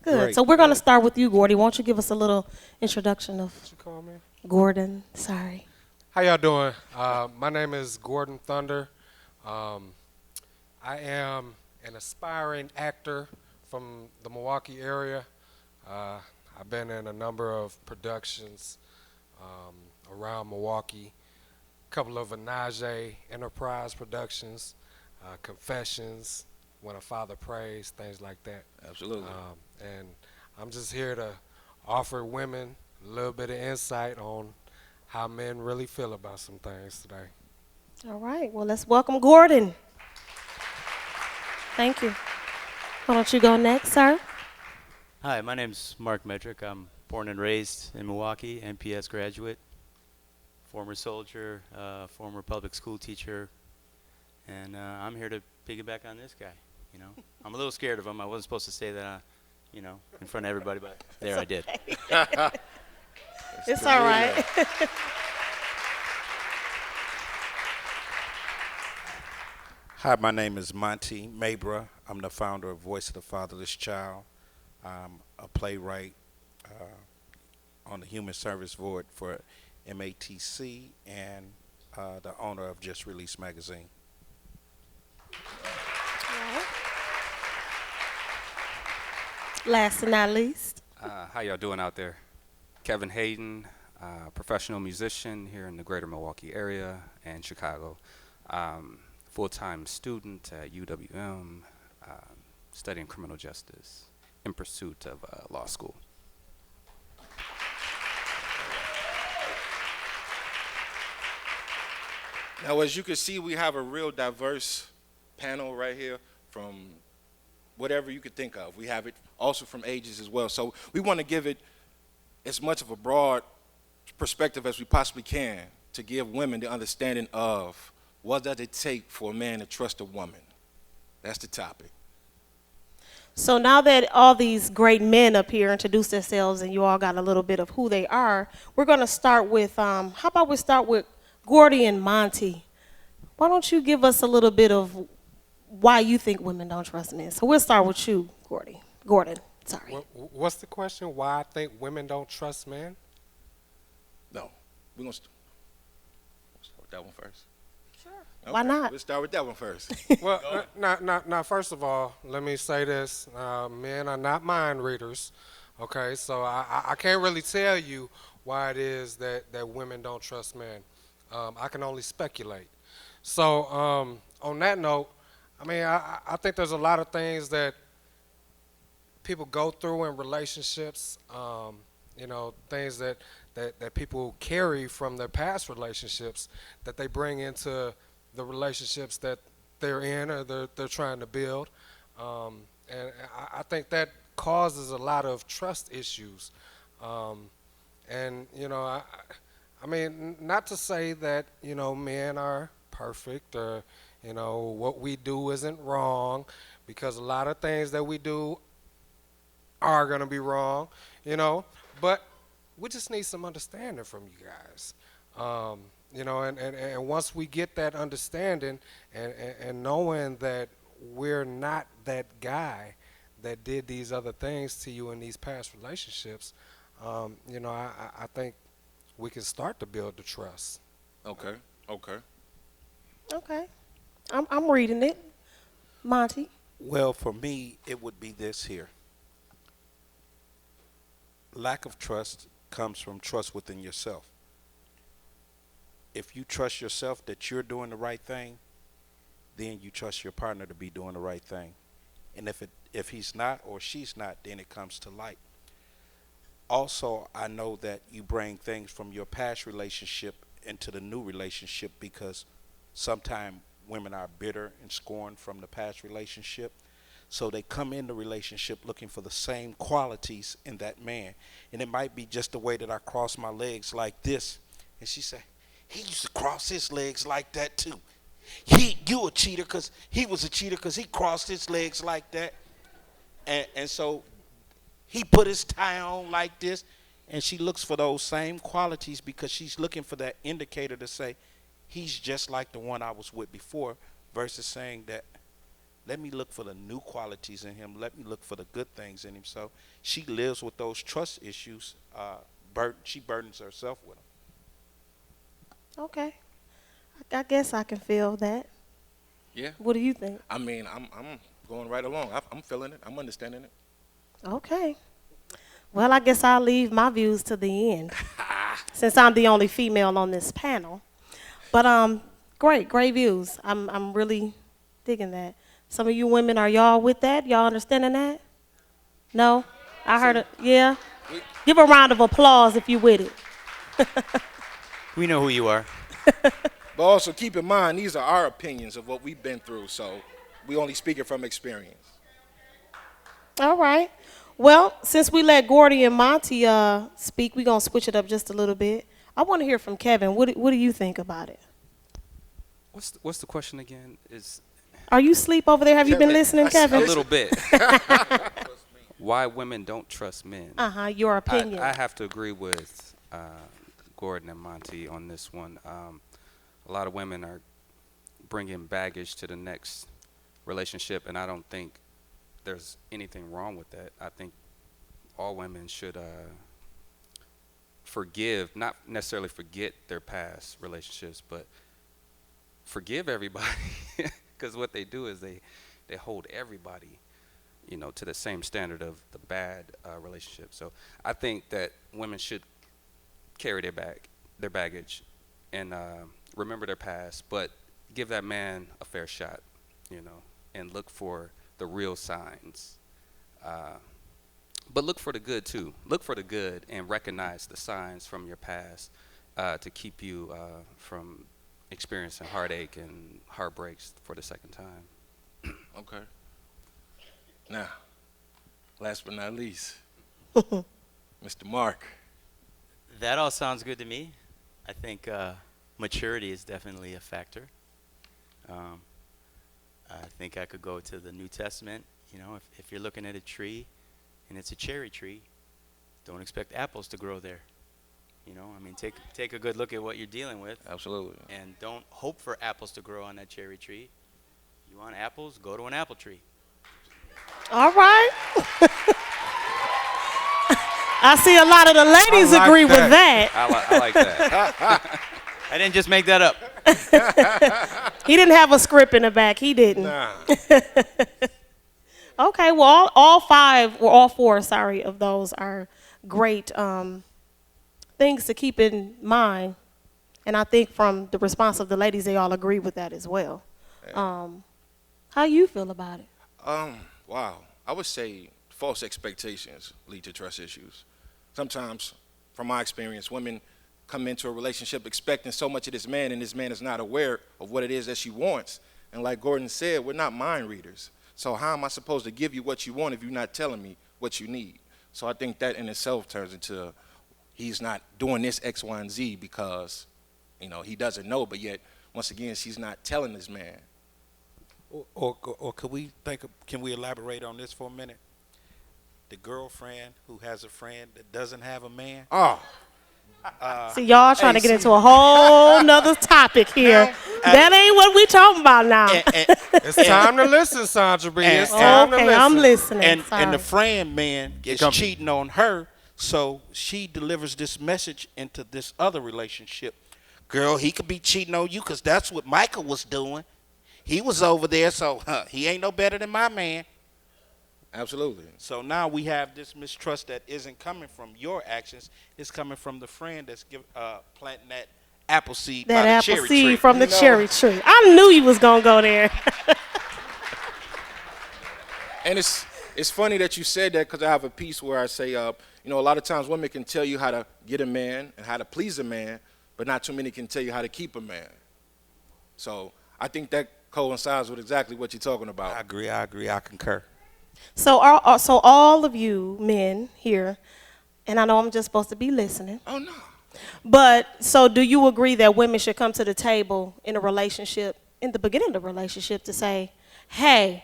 Good. Great. So we're going to start with you, Gordy. Won't you give us a little introduction of What you call me? Gordon? Sorry. How y'all doing? My name is Gordon Thunder. Um, I am an aspiring actor from the Milwaukee area. Uh, I've been in a number of productions um, around Milwaukee. A couple of Anaje Enterprise productions, Confessions, When a Father Prays, things like that. Absolutely. And I'm just here to offer women a little bit of insight on how men really feel about some things today. All right. Well, let's welcome Gordon. Thank you. Why don't you go next, sir? Hi, my name's Mark Medrick. I'm born and raised in Milwaukee, NPS graduate, former soldier, former public school teacher, and I'm here to piggyback on this guy. You know, I'm a little scared of him. I wasn't supposed to say that, in front of everybody, but there I did. It's all right. Hi, my name is Monty Mabra. I'm the founder of Voice of the Fatherless Child. I'm a playwright on the Human Service Board for MATC and the owner of Just Released Magazine. Last and not least. How y'all doing out there? Kevin Hayden, professional musician here in the greater Milwaukee area and Chicago. Full-time student at UWM, studying criminal justice in pursuit of law school. Now, as you can see, we have a real diverse panel right here from whatever you could think of. We have it also from ages as well. So we want to give it as much of a broad perspective as we possibly can to give women the understanding of what does it take for a man to trust a woman. That's the topic. So now that all these great men up here introduced themselves and you all got a little bit of who they are, we're going to start with, how about we start with Gordy and Monty. Why don't you give us a little bit of why you think women don't trust men? So we'll start with you, Gordy. Gordon, sorry. What's the question? Why I think women don't trust men? No, we're going to start with that one first. Sure. Okay, Why not? Let's start with that one first. Well, now, first of all, let me say this. Men are not mind readers, okay? So I can't really tell you why it is that women don't trust men. I can only speculate. So on that note, I mean, I think there's a lot of things that people go through in relationships, things that people carry from their past relationships that they bring into the relationships that they're in or they're trying to build. And I think that causes a lot of trust issues. And, I mean, not to say that, men are perfect or, what we do isn't wrong, because a lot of things that we do are going to be wrong, but we just need some understanding from you guys. And once we get that understanding and knowing that we're not that guy that did these other things to you in these past relationships, I think we can start to build the trust. Okay. Okay. I'm reading it. Monty. Well, for me, it would be this here. Lack of trust comes from trust within yourself. If you trust yourself that you're doing the right thing, then you trust your partner to be doing the right thing. And if he's not or she's not, then it comes to light. Also, I know that you bring things from your past relationship into the new relationship, because sometimes women are bitter and scorned from the past relationship. So they come in the relationship looking for the same qualities in that man. And it might be just the way that I cross my legs like this. And she said, he used to cross his legs like that too. You a cheater because he was a cheater because he crossed his legs like that. And so he put his tie on like this. And she looks for those same qualities because she's looking for that indicator to say, he's just like the one I was with before, versus saying that, Let me look for the new qualities in him. Let me look for the good things in him. So she lives with those trust issues. She burdens herself with them. Okay. I guess I can feel that. Yeah. What do you think? I mean, I'm going right along. I'm feeling it. I'm understanding it. Okay. Well, I guess I'll leave my views to the end, since I'm the only female on this panel. But great views. I'm really digging that. Some of you women, are y'all with that? Y'all understanding that? No? I heard it. Yeah. Give a round of applause if you with it. We know who you are. But also keep in mind, these are our opinions of what we've been through, so we only speaking from experience. All right. Well, since we let Gordy and Monty speak, we're going to switch it up just a little bit. I want to hear from Kevin. What do you think about it? What's the question again? Is Are you asleep over there? Have you been listening, a Kevin? little bit. Why women don't trust men? Your opinion. I have to agree with Gordon and Monty on this one. A lot of women are bringing baggage to the next relationship, and I don't think there's anything wrong with that. I think all women should forgive, not necessarily forget their past relationships, but forgive everybody, because what they do is they hold everybody, to the same standard of the bad relationship. So I think that women should carry their baggage, and remember their past, but give that man a fair shot, and look for the real signs. But look for the good too. Look for the good and recognize the signs from your past to keep you from experiencing heartache and heartbreaks for the second time. Okay. Now, last but not least, Mr. Mark. That all sounds good to me. I think maturity is definitely a factor. I think I could go to the New Testament. If you're looking at a tree and it's a cherry tree, don't expect apples to grow there. Take a good look at what you're dealing with. Absolutely. And don't hope for apples to grow on that cherry tree. You want apples? Go to an apple tree. All right. I see a lot of the ladies I like agree with that. that. I like that. I didn't just make that up. He didn't have a script in the back. He didn't. Nah. Okay, well, all four, of those are great things to keep in mind. And I think from the response of the ladies, they all agree with that as well. How you feel about it? Wow. I would say false expectations lead to trust issues. Sometimes, from my experience, women come into a relationship expecting so much of this man, and this man is not aware of what it is that she wants. And like Gordon said, we're not mind readers. So how am I supposed to give you what you want if you're not telling me what you need? So I think that in itself turns into he's not doing this X, Y, and Z because, he doesn't know, but yet, once again, she's not telling this man. Or can we elaborate on this for a minute? The girlfriend who has a friend that doesn't have a man. Oh, See, y'all trying to get into a whole nother topic here. That ain't what we talking about now. It's time to listen, Sandra B. It's time to Okay, listen. I'm listening. And Sorry. the friend man is company. cheating on her, so she delivers this message into this other relationship. Girl, he could be cheating on you because that's what Michael was doing. He was over there, so he ain't no better than my man. absolutely. So now we have this mistrust that isn't coming from your actions. It's coming from the friend that's planting that apple seed by that the apple cherry seed tree. from the cherry tree. I knew you was gonna go there. And it's funny that you said that because I have a piece where I say, a lot of times women can tell you how to get a man and how to please a man, but not too many can tell you how to keep a man. So I think that coincides with exactly what you're talking about. I agree, I concur. So all of you men here, and I know I'm just supposed to be listening, Oh, no. but so do you agree that women should come to the table in a relationship, in the beginning of the relationship, to say, hey,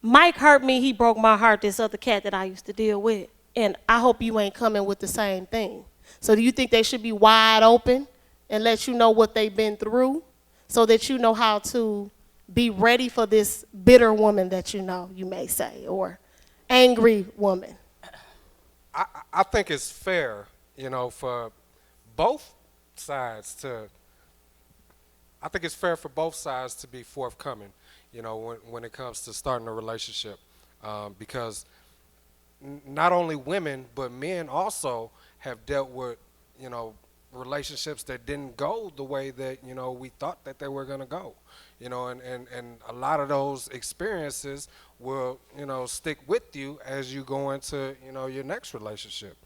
Mike hurt me, he broke my heart, this other cat that I used to deal with, and I hope you ain't coming with the same thing. So do you think they should be wide open and let you know what they've been through so that you know how to be ready for this bitter woman that you know, you may say, or angry woman? I think it's fair, for both sides to. I think it's fair for both sides to be forthcoming, when it comes to starting a relationship, because not only women but men also have dealt with, relationships that didn't go the way that we thought that they were going to go, and a lot of those experiences will stick with you as you go into your next relationship.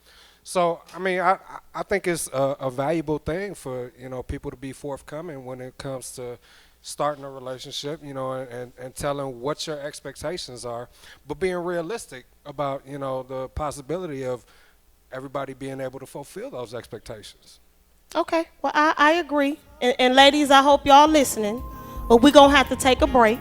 So I mean, I think it's a valuable thing for people to be forthcoming when it comes to starting a relationship, and telling what your expectations are, but being realistic about the possibility of everybody being able to fulfill those expectations. Okay, well, I agree. And ladies, I hope y'all listening, but we're going to have to take a break.